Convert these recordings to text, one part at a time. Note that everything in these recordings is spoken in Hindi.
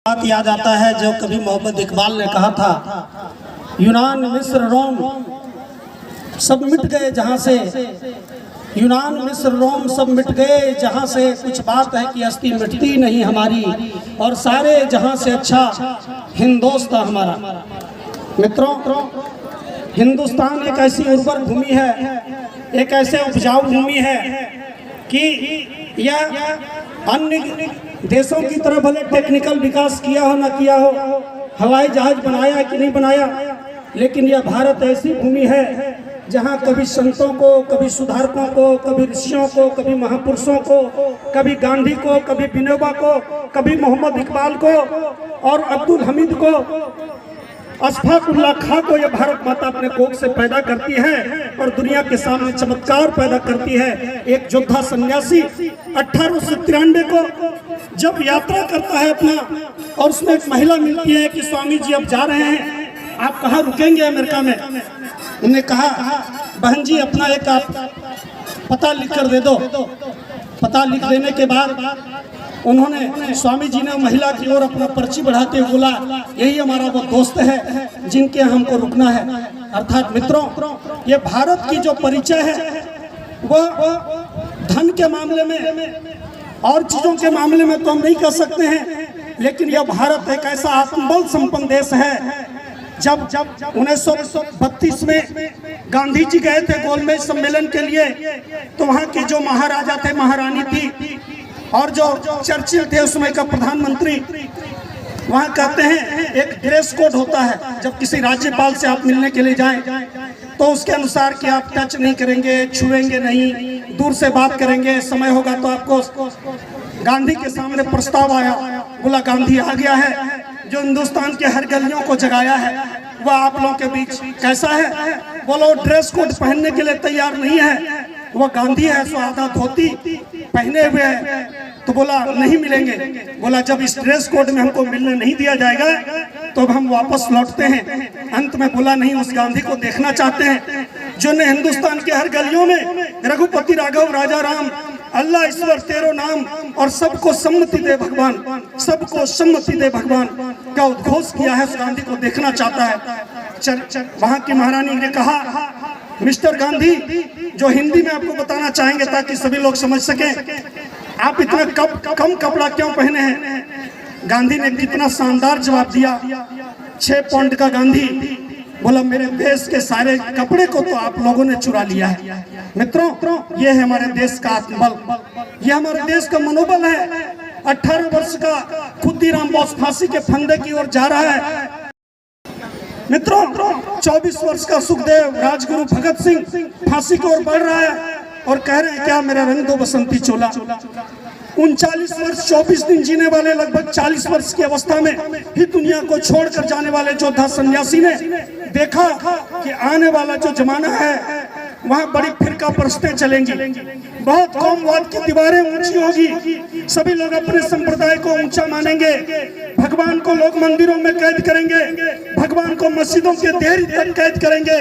बात याद आता है जो कभी मोहम्मद इकबाल ने कहा था, यूनान मिस्र रोम सब मिट गए जहाँ से, यूनान मिस्र रोम सब मिट गए जहाँ से, कुछ बात है कि हस्ती मिटती नहीं हमारी, और सारे जहाँ से अच्छा हिंदुस्तान हमारा। मित्रों, हिंदुस्तान एक ऐसी उर्वर भूमि है, एक ऐसे उपजाऊ भूमि है कि यह अन्य देशों की तरह भले टेक्निकल विकास किया हो ना किया हो, हवाई जहाज बनाया कि नहीं बनाया, लेकिन यह भारत ऐसी भूमि है जहाँ कभी संतों को, कभी सुधारकों को, कभी ऋषियों को, कभी महापुरुषों को, कभी गांधी को, कभी विनोबा को, कभी मोहम्मद इकबाल को और अब्दुल हमीद को, अशफाक उल्लाह खां को यह भारत माता अपने कोख से पैदा करती है और दुनिया के सामने चमत्कार पैदा करती है। एक योद्धा सन्यासी 1893 को जब यात्रा करता है अपना, और उसमें एक महिला मिलती है कि स्वामी जी अब जा रहे हैं, आप कहाँ रुकेंगे अमेरिका में? उन्होंने कहा, बहन जी अपना एक आप पता लिख कर दे दो। पता लिख देने के बाद उन्होंने, स्वामी जी ने महिला की ओर अपना पर्ची बढ़ाते हुए बोला, यही हमारा वो दोस्त है जिनके हमको रुकना है। अर्थात मित्रों, ये भारत की जो परिचय है वो धन के मामले में और चीजों के मामले में तो हम नहीं कह सकते हैं, लेकिन यह भारत एक ऐसा आत्मबल संपन्न देश है। जब 1932 में गांधी जी गए थे गोलमेज सम्मेलन के लिए, तो वहाँ के जो महाराजा थे, महारानी थी, और जो चर्चिल थे उस समय का प्रधानमंत्री, वहाँ कहते हैं एक ड्रेस कोड होता है, जब किसी राज्यपाल से आप मिलने के लिए जाएं तो उसके अनुसार कि आप टच नहीं करेंगे, छुएंगे नहीं, दूर से बात करेंगे, समय होगा तो आपको। गांधी के सामने प्रस्ताव आया, बोला गांधी आ गया है जो हिंदुस्तान के हर गलियों को जगाया है, वह आप लोगों के बीच कैसा है? बोलो ड्रेस कोड पहनने के लिए तैयार नहीं है, वो गांधी है सो आधा धोती पहने हुए है, तो बोला नहीं मिलेंगे। बोला जब इस ड्रेस कोड में हमको मिलने नहीं दिया जाएगा तो हम वापस लौटते हैं। अंत में बोला नहीं, उस गांधी को देखना चाहते हैं जो ने हिंदुस्तान के हर गलियों में रघुपति राघव राजा राम, अल्लाह ईश्वर तेरो नाम और सबको सम्मति दे भगवान, सबको सम्मति दे भगवान का उद्घोष किया है। उस गांधी को देखना चाहता है। वहां की महारानी ने कहा, मिस्टर गांधी, जो हिंदी में आपको बताना चाहेंगे ताकि सभी लोग समझ सकें, आप इतना कम कपड़ा क्यों पहने हैं? गांधी ने कितना शानदार जवाब दिया, 6 पाउंड का गांधी बोला, मेरे देश के सारे कपड़े को तो आप लोगों ने चुरा लिया है। मित्रों, ये है हमारे देश का आत्मबल, ये हमारे देश का मनोबल है। 18 वर्ष का खुदीराम बोस फांसी के फंदे की ओर जा रहा है। मित्रों, 24 वर्ष का सुखदेव, राजगुरु भगत सिंह फांसी की ओर बढ़ रहा है और कह रहे हैं क्या मेरा रंग दो बसंती चोला। 39 वर्ष 24 दिन जीने वाले, लगभग 40 वर्ष की अवस्था में ही दुनिया को छोड़कर जाने वाले योद्धा सन्यासी ने देखा कि आने वाला जो जमाना है वहाँ बड़ी फिरका परस्तें चलेंगी, बहुत कौमवाद की दीवारें ऊंची होगी, सभी लोग अपने संप्रदाय को ऊंचा मानेंगे, भगवान को लोग मंदिरों में कैद करेंगे, भगवान को मस्जिदों के देहरी तक कैद करेंगे,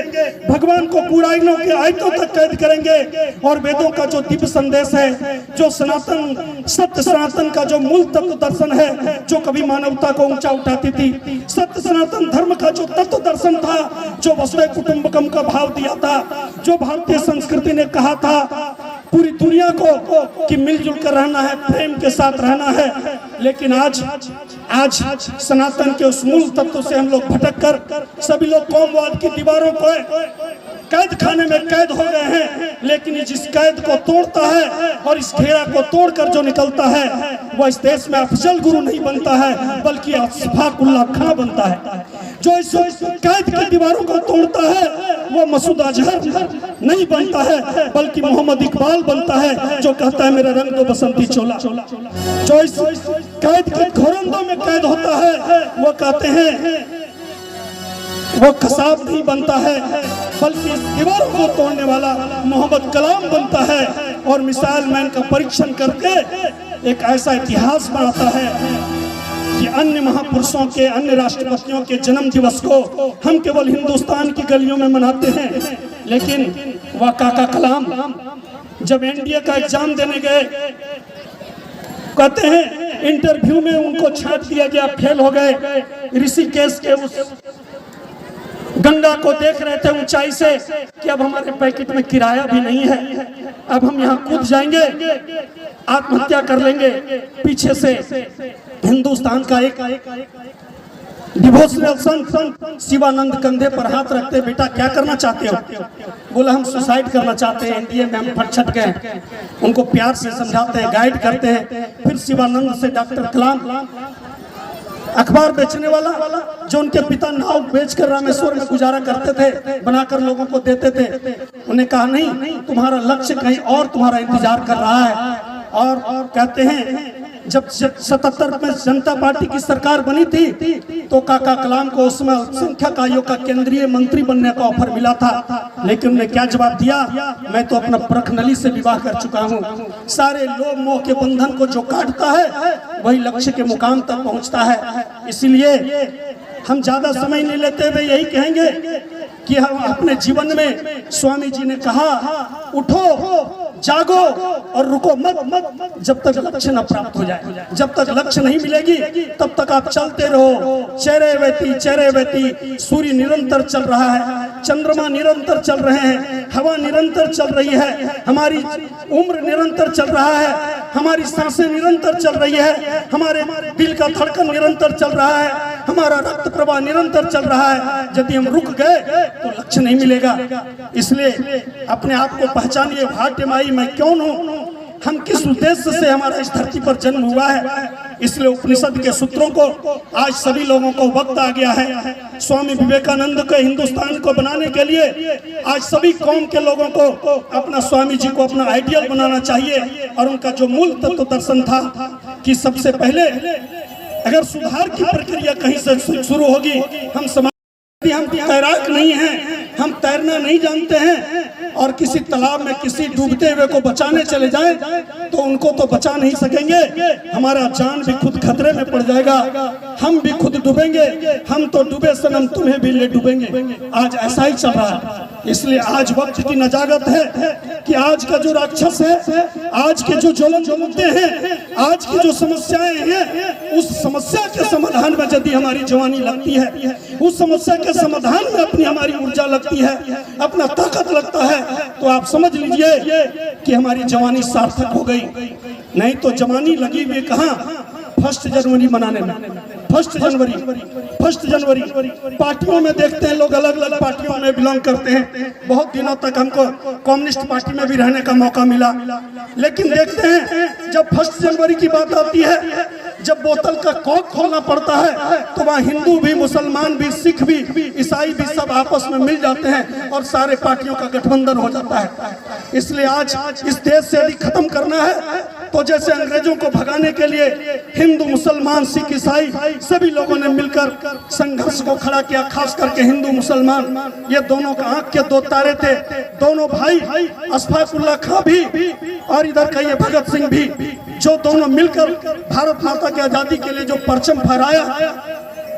भगवान को कुराइनों के आयतों तक कैद करेंगे, और वेदों का जो दिव्य संदेश है, जो सनातन सत्य सनातन का जो मूल तत्व दर्शन है, जो कभी मानवता को ऊंचा उठाती थी, सत्य सनातन धर्म का जो तत्व दर्शन था, जो वसुधैव कुटुंबकम का भाव दिया था, जो भारतीय संस्कृति ने कहा था पूरी दुनिया को कि मिलजुल कर रहना है, प्रेम के साथ रहना है, लेकिन आज सनातन के उस मूल तत्व से हम लोग भटक कर सभी लोग कौमवाद की दीवारों को कैद खाने में कैद हो गए हैं। लेकिन जिस कैद को तोड़ता है और इस घेरा को तोड़कर जो निकलता है, वह इस देश में अफजल गुरु नहीं बनता है, बल्कि अशफाक उल्लाह खां बनता है। जो इस कैद की दीवारों को तोड़ता है वो मसूद अजहर नहीं बनता है, बल्कि मोहम्मद इकबाल बनता है, जो कहता है मेरा रंग दो बसंती चोला। जो इस कैद के घोरंदों में कैद होता है वो कहते हैं वो कसाब नहीं बनता है, बल्कि इस दीवारों को तोड़ने वाला मोहम्मद कलाम बनता है, और मिसाइल मैन का परीक्षण करके एक ऐसा इतिहास बनाता है कि अन्य महापुरुषों के, अन्य राष्ट्रपतियों के जन्म दिवस को हम केवल हिंदुस्तान की गलियों में मनाते हैं, लेकिन वह काका कलाम जब एनडीए का एग्जाम देने गए कहते हैं इंटरव्यू में उनको छांट दिया गया, फेल हो गए। ऋषिकेश के उस गंगा को देख रहे थे ऊंचाई से कि अब हमारे पैकेट में किराया भी नहीं है, अब हम यहाँ कूद जाएंगे, आत्महत्या कर लेंगे। पीछे से हिंदुस्तान का एक डिवोशनल संत शिवानंद कंधे पर हाथ रखते, बेटा क्या करना चाहते हो? बोला हम सुसाइड करना चाहते हैं, एनडीए में हम फट छट गए। उनको प्यार से समझाते हैं, गाइड करते हैं। फिर शिवानंद से डॉक्टर कलाम, अखबार बेचने वाला जो उनके पिता नाव बेचकर रामेश्वर में गुजारा करते थे, बनाकर लोगों को देते थे, उन्हें कहा नहीं, तुम्हारा लक्ष्य कहीं और तुम्हारा इंतजार कर रहा है। और कहते हैं जब 77 में जनता पार्टी की सरकार बनी थी तो काका कलाम को उसमें अल्पसंख्यक आयोग का केंद्रीय मंत्री बनने का ऑफर मिला था, लेकिन उन्हें क्या जवाब दिया? मैं तो अपना प्रखनली से विवाह कर चुका हूँ। सारे लोभ मोह के बंधन को जो काटता है वही लक्ष्य के मुकाम तक पहुँचता है। इसलिए हम ज्यादा समय नहीं लेते हुए यही कहेंगे कि हम अपने जीवन में, स्वामी जी ने कहा, उठो, जागो और रुको मत जब तक लक्ष्य न प्राप्त हो जाए। जब तक लक्ष्य नहीं मिलेगी तब तक आप चलते रहो। चेरे वेती, सूर्य निरंतर चल रहा है, चंद्रमा निरंतर चल रहे हैं, हवा निरंतर चल रही है, हमारी उम्र निरंतर चल रहा है, हमारी सांसें निरंतर चल रही है, हमारे दिल का धड़कन निरंतर चल रहा है, हमारा रक्त प्रवाह निरंतर चल रहा है। यदि हम रुक गए तो लक्ष्य नहीं मिलेगा। इसलिए अपने आप को पहचानिए, भाट्य माई मैं कौन हूँ, हम किस उद्देश्य से हमारा इस धरती पर जन्म हुआ है। इसलिए उपनिषद के सूत्रों को आज सभी लोगों को वक्त आ गया है। स्वामी विवेकानंद के हिंदुस्तान को बनाने के लिए आज सभी कौम के लोगों को अपना स्वामी जी को अपना आइडियल बनाना चाहिए। और उनका जो मूल तत्व दर्शन था कि सबसे पहले अगर सुधार की प्रक्रिया कहीं से शुरू होगी, हम तैराक नहीं हैं, हम तैरना नहीं जानते हैं और किसी तालाब में किसी डूबते हुए को बचाने चले जाएं तो उनको तो बचा नहीं सकेंगे, हमारा जान भी खुद खतरे में पड़ जाएगा, हम भी खुद डूबेंगे। हम तो डूबे सनम तुम्हें भी ले डूबेंगे। आज ऐसा ही चल रहा है। इसलिए आज वक्त की नजाकत है कि आज का जो राक्षस है, आज के जो ज्वलन मुद्दे हैं, आज की जो समस्याएं हैं, उस समस्या के समाधान में यदि हमारी जवानी लगती है, उस समस्या के समाधान में अपनी हमारी ऊर्जा लगती है, अपना ताकत लगता है, तो आप समझ लीजिए कि हमारी जवानी सार्थक हो गई। नहीं तो जवानी लगी हुई कहाँ? 1 जनवरी मनाने में। 1 जनवरी पार्टियों में देखते हैं लोग, अलग अलग पार्टियों में बिलोंग करते हैं। बहुत दिनों तक हमको कम्युनिस्ट पार्टी में भी रहने का मौका मिला, लेकिन देखते हैं जब 1 जनवरी की बात आती है, जब बोतल का कॉक खोलना पड़ता है तो वहाँ हिंदू भी, मुसलमान भी, सिख भी, ईसाई भी सब आपस में मिल जाते हैं और सारे पार्टियों का गठबंधन हो जाता है। इसलिए आज इस देश से यदि खत्म करना है तो जैसे अंग्रेजों को भगाने के लिए हिंदू, मुसलमान, सिख, ईसाई सभी लोगों ने मिलकर संघर्ष को खड़ा किया। खास करके हिंदू मुसलमान, ये दोनों का आंख के 2 तारे थे, दोनों भाई अशफाकुल्लाह खां भी और इधर का ये भगत सिंह भी, जो दोनों मिलकर भारत माता की आजादी के लिए जो परचम फहराया,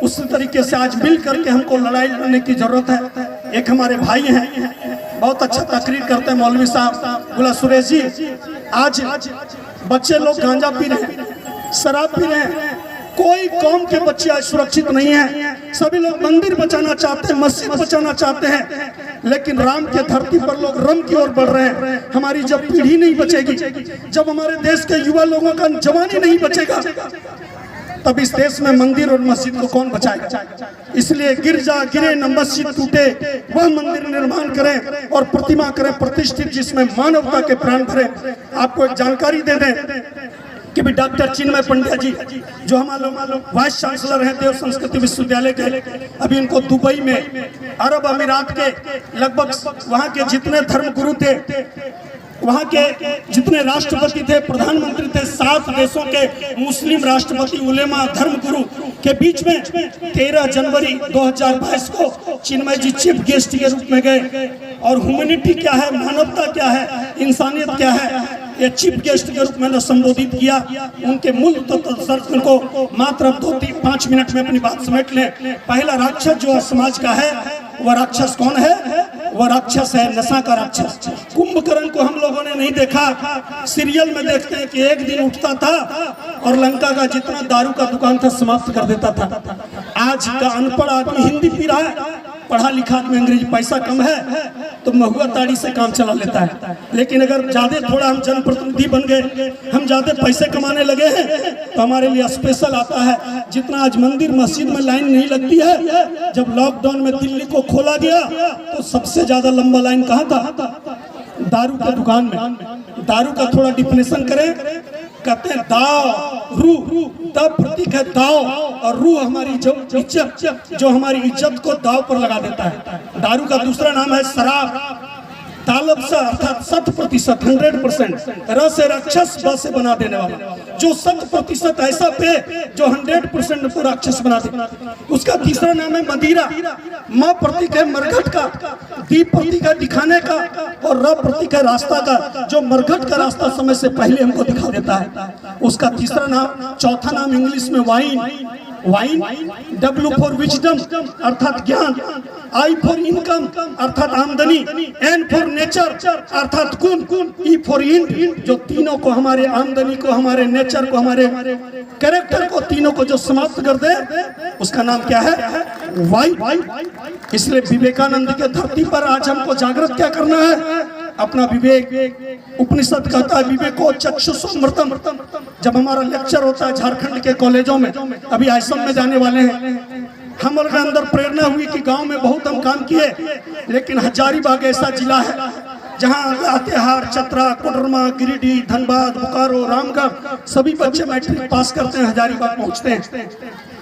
उसी तरीके से आज मिल करके हमको लड़ाई लड़ने की जरूरत है। एक हमारे भाई हैं, बहुत अच्छा तकरीर करते हैं मौलवी साहब गुला सुरेश जी। आज बच्चे लोग गांजा पी रहे हैं, शराब पी रहे हैं, कोई कौम के बच्चे आज सुरक्षित नहीं है। सभी लोग मंदिर बचाना चाहते हैं, मस्जिद बचाना चाहते हैं, लेकिन राम के धरती पर लोग रम की ओर बढ़ रहे हैं। हमारी जब पीढ़ी नहीं बचेगी, जब हमारे देश के युवा लोगों का जवानी नहीं बचेगा, तब इस देश में मंदिर और मस्जिद को कौन बचाएगा? इसलिए गिरजा गिरे न मस्जिद टूटे, वह मंदिर निर्माण करें और प्रतिमा करें प्रतिष्ठित, जिसमें मानवता के प्राण भरे। आपको एक जानकारी दे दें कि भी डॉक्टर चिन्मय पंड्या जी, जो हमारे वाइस चांसलर हैं देव संस्कृति विश्वविद्यालय के, अभी इनको दुबई में अरब अमीरात के लगभग वहाँ के जितने धर्मगुरु थे, वहाँ के जितने राष्ट्रपति थे, प्रधानमंत्री थे, 7 देशों के मुस्लिम राष्ट्रपति, उलेमा, धर्मगुरु के बीच में 13 जनवरी 2022 को चिन्मय जी चीफ गेस्ट के रूप में गए। और ह्यूमैनिटी क्या है, मानवता क्या है, इंसानियत क्या है, ये चीफ गेस्ट के रूप में संबोधित किया। उनके मूल तत्व को मात्र 2-5 मिनट में अपनी बात समेट लें। पहला राक्षस जो समाज का है, वह राक्षस कौन है? वह राक्षस है नशा का राक्षस। कुंभकर्ण को हम लोगों ने नहीं देखा, सीरियल में देखते हैं कि एक दिन उठता था और लंका का जितना दारू का दुकान था समाप्त कर देता था। आज का अनपढ़ आदमी हिंदी पी रहा है, पढ़ा लिखा आदमी अंग्रेजी, पैसा कम है तो महुआ ताड़ी से काम चला लेता है। लेकिन अगर ज्यादा थोड़ा हम जनप्रतिनिधि बन गए, हम ज्यादा पैसे कमाने लगे हैं तो हमारे लिए स्पेशल आता है। जितना आज मंदिर मस्जिद में लाइन नहीं लगती है, जब लॉकडाउन में दिल्ली को खोला गया तो सबसे ज्यादा लंबा लाइन कहाँ था? दारू के दुकान में। दारू का थोड़ा डिफिनेशन करें, कहते हैं दाव रू, तब प्रतीक है दाव, और रू हमारी जो इज्जत, जो हमारी इज्जत को दाव पर लगा देता है। दारू का दूसरा नाम है शराब। तालब से अर्थात 100%, 100%, रस से राक्षस ब से बना देने वाला, जो 100% ऐसा पे जो 100% को राक्षस बना दे। उसका तीसरा नाम है मदिरा। म प्रतीक है मरघट का, दी प्रतीक है दिखाने का, और र प्रतीक है रास्ता का, जो मरघट का रास्ता समय से पहले हमको दिखा देता है। उसका तीसरा नाम, चौथा नाम इंग्लिश में wine. Wine, W for wisdom अर्थात ज्ञान, I फॉर इनकम अर्थात आमदनी, N फॉर नेचर अर्थात गुण, E फॉर इंड, जो तीनों को, हमारे आमदनी को, हमारे नेचर को, हमारे कैरेक्टर को, तीनों को जो समाप्त कर दे, उसका नाम क्या है? वाइन। इसलिए विवेकानंद के धरती पर आज हमको जागृत क्या करना है? अपना विवेक। उपनिषद कहता है विवेको चक्षुषमृतम। जब हमारा लेक्चर होता है झारखंड के कॉलेजों में, अभी आश्रम में जाने वाले हैं, हमारे अंदर प्रेरणा हुई कि गांव में बहुत हम काम किए, लेकिन हजारीबाग ऐसा जिला है जहां लातेहार, चतरा, कोडरमा, गिरिडीह, धनबाद, बोकारो, रामगढ़ सभी बच्चे मैट्रिक पास करते हैं, हजारीबाग पहुंचते हैं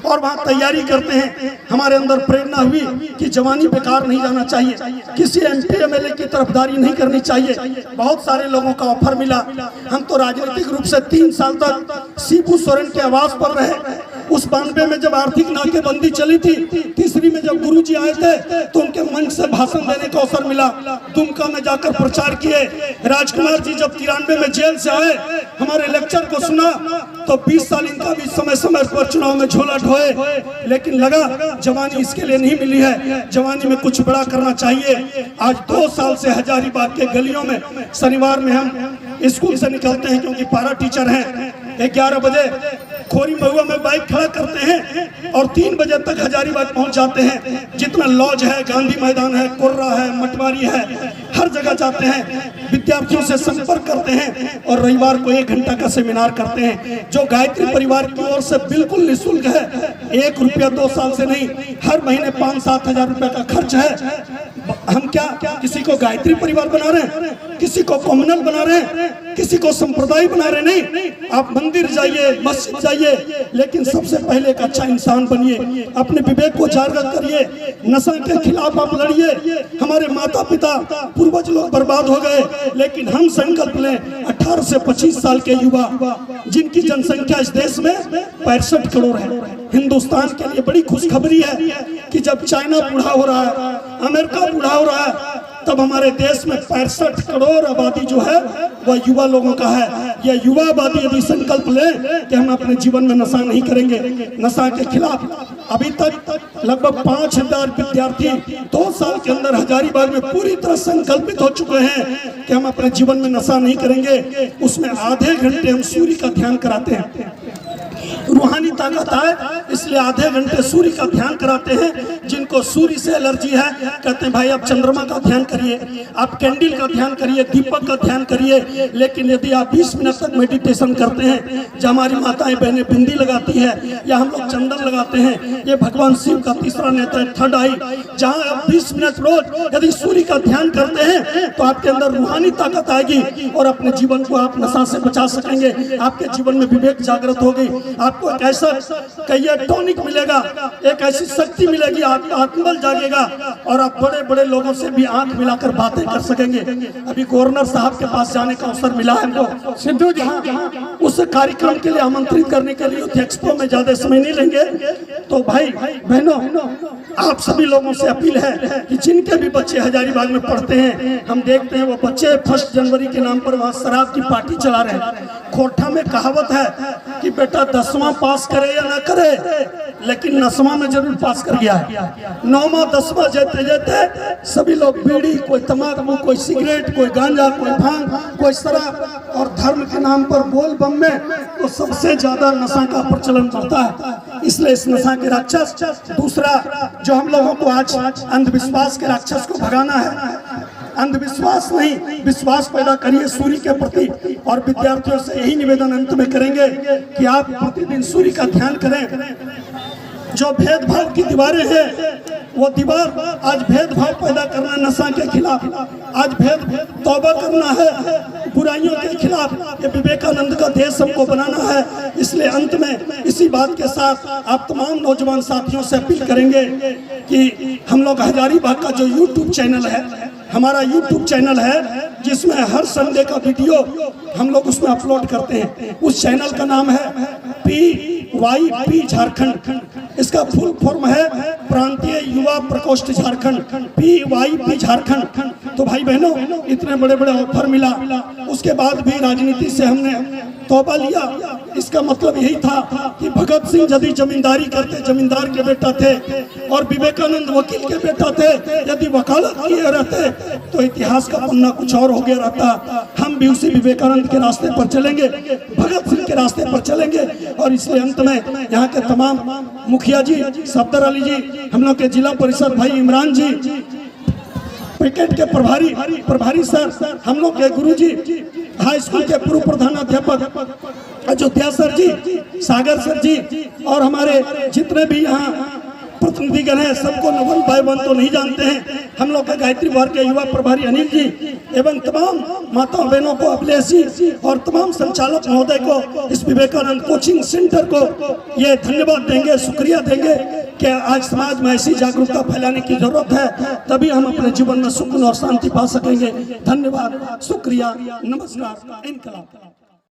और वहाँ तैयारी करते हैं। हमारे अंदर प्रेरणा हुई कि जवानी बेकार नहीं जाना चाहिए, किसी MP MLA की तरफदारी नहीं करनी चाहिए। बहुत सारे लोगों का ऑफर मिला। हम तो राजनीतिक रूप से 3 साल तक शिबू सोरेन के आवास पर रहे। उस 92 में जब आर्थिक नाकेबंदी चली थी, तीसरी में जब गुरुजी आए थे तो उनके मंच से भाषण देने का अवसर मिला। दुमका में जाकर प्रचार किए। राजकुमार जी जब 93 में जेल से आए, हमारे लेक्चर को सुना तो 20 साल इनका भी समय समय पर चुनाव में झोला ढोए, लेकिन लगा जवानी इसके लिए नहीं मिली है, जवानी में कुछ बड़ा करना चाहिए। आज 2 साल से हजारीबाग के गलियों में शनिवार में हम स्कूल से निकलते हैं, क्योंकि पारा टीचर हैं, 11 बजे खोरी महुआ में बाइक खड़ा करते हैं और 3 बजे तक हजारीबाग पहुंच जाते हैं। जितना लॉज है, गांधी मैदान है, कोर्रा है, मटवारी है, हर जगह जाते हैं, विद्यार्थियों से संपर्क करते हैं और रविवार को 1 घंटा का सेमिनार करते हैं, जो गायत्री परिवार की ओर से बिल्कुल निःशुल्क है। 1 रुपया 2 साल से नहीं, हर महीने 5-7 हजार रुपया का खर्च है। हम क्या किसी को गायत्री परिवार बना रहे हैं, किसी को कम्युनल बना रहे हैं, किसी को संप्रदाय बना रहे नहीं। आप मंदिर जाइए, मस्जिद जाइए, लेकिन सबसे पहले एक अच्छा इंसान बनिए, अपने विवेक को जागृत करिए, नशा के खिलाफ आप लड़िए। हमारे माता पिता पूर्वज लोग बर्बाद हो गए, लेकिन हम संकल्प लें 18 से 25 साल के युवा, जिनकी जनसंख्या इस देश में 65 करोड़ है। हिंदुस्तान के लिए बड़ी खुशखबरी है कि जब चाइना बूढ़ा हो रहा है, अमेरिका बूढ़ा हो रहा है, तब हमारे देश में 65 करोड़ आबादी जो है वह युवा लोगों का है। यह युवा आबादी यदि संकल्प ले कि हम अपने जीवन में नशा नहीं करेंगे, नशा के खिलाफ, अभी तक लगभग 5000 विद्यार्थी 2 साल के अंदर हजारीबाग में पूरी तरह संकल्पित हो चुके हैं कि हम अपने जीवन में नशा नहीं करेंगे। उसमें आधे घंटे हम सूर्य का ध्यान कराते हैं। रूहानी ताकत है, इसलिए आधे घंटे सूर्य का ध्यान कराते हैं। जिनको सूर्य से एलर्जी है, कहते हैं भाई आप चंद्रमा का ध्यान करिए, आप कैंडल का ध्यान करिए, दीपक का ध्यान करिए। लेकिन यदि आप 20 मिनट तक मेडिटेशन करते हैं, जो हमारी माताएं बहनें बिंदी लगाती है या हम लोग चंदन लगाते हैं, ये भगवान शिव का तीसरा नेत्र है, थर्ड आई। जहाँ आप 20 मिनट रोज यदि सूर्य का ध्यान करते हैं तो आपके अंदर रूहानी ताकत आएगी और अपने जीवन को आप नशा से बचा सकेंगे। आपके जीवन में विवेक जागृत होगी, आपको एक ऐसा कहिए टॉनिक मिलेगा, एक ऐसी शक्ति मिलेगी, आपका आत्मबल जागेगा और आप बड़े बड़े लोगों से भी आंख मिलाकर बातें कर सकेंगे। अभी गवर्नर साहब के पास जाने का अवसर मिला है हमको सिद्धू जी, उस कार्यक्रम के लिए आमंत्रित करने के लिए एक्सपो में ज्यादा समय नहीं लेंगे। तो भाई बहनों, आप सभी लोगों से अपील है कि जिनके भी बच्चे हजारीबाग में पढ़ते हैं, हम देखते हैं वो बच्चे 1 जनवरी के नाम पर वहाँ शराब की पार्टी चला रहे हैं। खोरठा में कहावत है कि बेटा 10वां पास करे या ना करे, लेकिन 9वां में जरूर पास कर गया है। 9वां 10वां जाते जाते सभी लोग बीड़ी, कोई तंबाकू, कोई सिगरेट, कोई गांजा, कोई भांग, कोई शराब, और धर्म के नाम पर बोल बम में तो सबसे ज्यादा नशा का प्रचलन बढ़ता है। इसलिए इस नशा के राक्षस, दूसरा जो हम लोगों को आज अंधविश्वास के राक्षस को भगाना है, अंधविश्वास नहीं, विश्वास पैदा करिए सूर्य के प्रति। और विद्यार्थियों से यही निवेदन अंत में करेंगे कि आप प्रतिदिन सूर्य का ध्यान करें। जो भेदभाव की दीवारें हैं, वो दीवार आज भेदभाव पैदा करना, नशा के खिलाफ आज तौबा करना है, बुराइयों के खिलाफ ये विवेकानंद का देश हमको बनाना है। इसलिए अंत में इसी बात के साथ आप तमाम नौजवान साथियों से अपील करेंगे कि हम लोग हजारीबाग का जो यूट्यूब चैनल है, हमारा यूट्यूब चैनल है जिसमें हर संडे का वीडियो हम लोग उसमें अपलोड करते हैं। उस चैनल का नाम है PYP झारखंड। इसका फुल फॉर्म है प्रांतीय युवा प्रकोष्ठ झारखंड, PYP झारखंड। तो भाई बहनों, इतने बड़े बड़े ऑफर मिला, उसके बाद भी राजनीति से हमने तौबा लिया। इसका मतलब यही था कि भगत सिंह यदि जमींदारी करते, जमींदार के बेटा थे, और विवेकानंद वकील के बेटा थे, यदि वकालत किए रहते तो इतिहास का पन्ना कुछ और हो गया रहता। हम भी उसी विवेकानंद के रास्ते पर चलेंगे, भगत सिंह के रास्ते पर चलेंगे। और इसलिए अंत में यहाँ के तमाम मुखिया जी, सफदर अली जी, हम लोग के जिला परिषद भाई इमरान जी, क्रिकेट के प्रभारी सर, हम लोग के गुरु जी, हाई स्कूल के पूर्व प्रधानाध्यापक अयोध्या सर जी, सागर सर जी, और हमारे जितने भी यहाँ प्रतिनिधिगण हैं, सबको नवन भाई बन तो नहीं जानते हैं। हम लोग के गायत्री वार के युवा प्रभारी अनिल जी एवं तमाम माता बहनों को, अभिलेष जी और तमाम संचालक महोदय को, इस विवेकानंद कोचिंग सेंटर को ये धन्यवाद देंगे, शुक्रिया देंगे कि आज समाज में ऐसी जागरूकता फैलाने की जरूरत है, तभी हम अपने जीवन में सुकून और शांति पा सकेंगे। धन्यवाद, शुक्रिया, नमस्कार, इनकलाब।